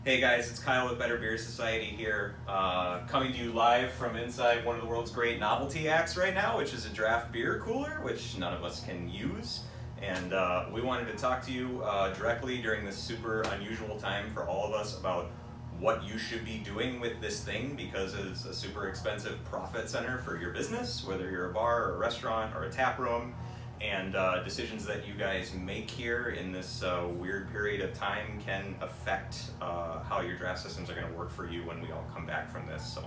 Hey guys, it's Kyle with Better Beer Society here, coming to you live from inside one of the world's great novelty acts right now, which is a draft beer cooler, which none of us can use. And we wanted to talk to you directly during this super unusual time for all of us about what you should be doing with this thing, because it's a super expensive profit center for your business, whether you're a bar or a restaurant or a tap room. And decisions that you guys make here in this weird period of time can affect how your draft systems are going to work for you when we all come back from this. So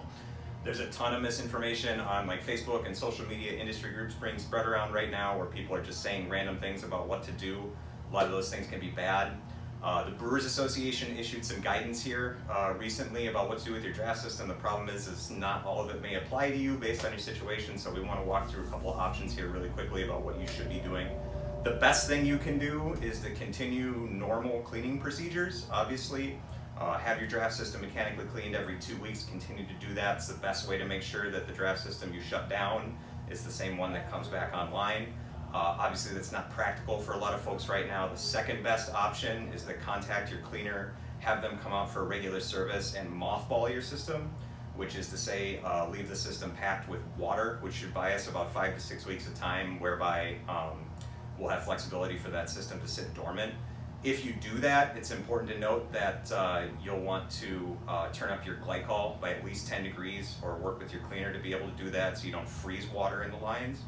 there's a ton of misinformation on like Facebook and social media industry groups being spread around right now, where people are just saying random things about what to do. A lot of those things can be bad. The Brewers Association issued some guidance here recently about what to do with your draft system. The problem is not all of it may apply to you based on your situation, so we want to walk through a couple of options here really quickly about what you should be doing. The best thing you can do is to continue normal cleaning procedures, obviously. Have your draft system mechanically cleaned every 2 weeks, continue to do that. It's the best way to make sure that the draft system you shut down is the same one that comes back online. Obviously that's not practical for a lot of folks right now. The second best option is to contact your cleaner, have them come out for a regular service and mothball your system, which is to say leave the system packed with water, which should buy us about 5 to 6 weeks of time, whereby we'll have flexibility for that system to sit dormant. If you do that, it's important to note that you'll want to turn up your glycol by at least 10 degrees or work with your cleaner to be able to do that so you don't freeze water in the lines.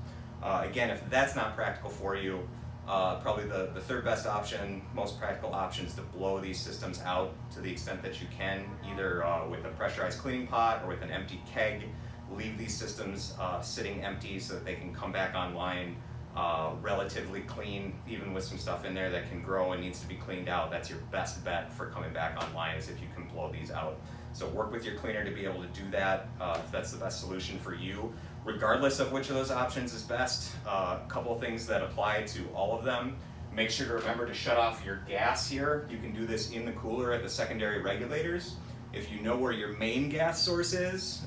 Again, if that's not practical for you, probably the third best option, most practical option, is to blow these systems out to the extent that you can, either with a pressurized cleaning pot or with an empty keg. Leave these systems sitting empty so that they can come back online relatively clean, even with some stuff in there that can grow and needs to be cleaned out. That's your best bet for coming back online, is if you can blow these out. So work with your cleaner to be able to do that if that's the best solution for you. Regardless of which of those options is best, a couple of things that apply to all of them. Make sure to remember to shut off your gas here. You can do this in the cooler at the secondary regulators. If you know where your main gas source is,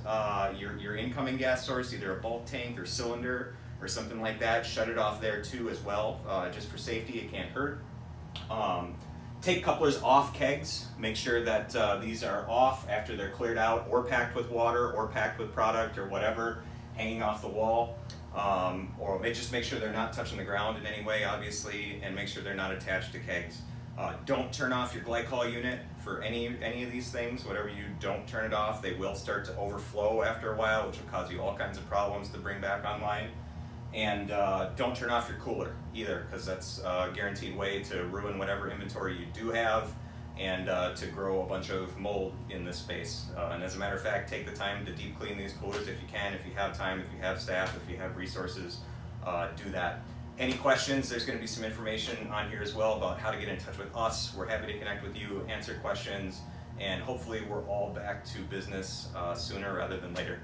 your incoming gas source, either a bulk tank or cylinder or something like that, shut it off there too as well, just for safety. It can't hurt. Take couplers off kegs. Make sure that these are off after they're cleared out, or packed with water, or packed with product or whatever, hanging off the wall. Or just make sure they're not touching the ground in any way, obviously, and make sure they're not attached to kegs. Don't turn off your glycol unit for any of these things. Whatever you don't turn it off, they will start to overflow after a while, which will cause you all kinds of problems to bring back online. And don't turn off your cooler either, because that's a guaranteed way to ruin whatever inventory you do have, and to grow a bunch of mold in this space. And as a matter of fact, take the time to deep clean these coolers if you can, if you have time, if you have staff, if you have resources, do that. Any questions, there's going to be some information on here as well about how to get in touch with us. We're happy to connect with you, answer questions, and hopefully we're all back to business sooner rather than later.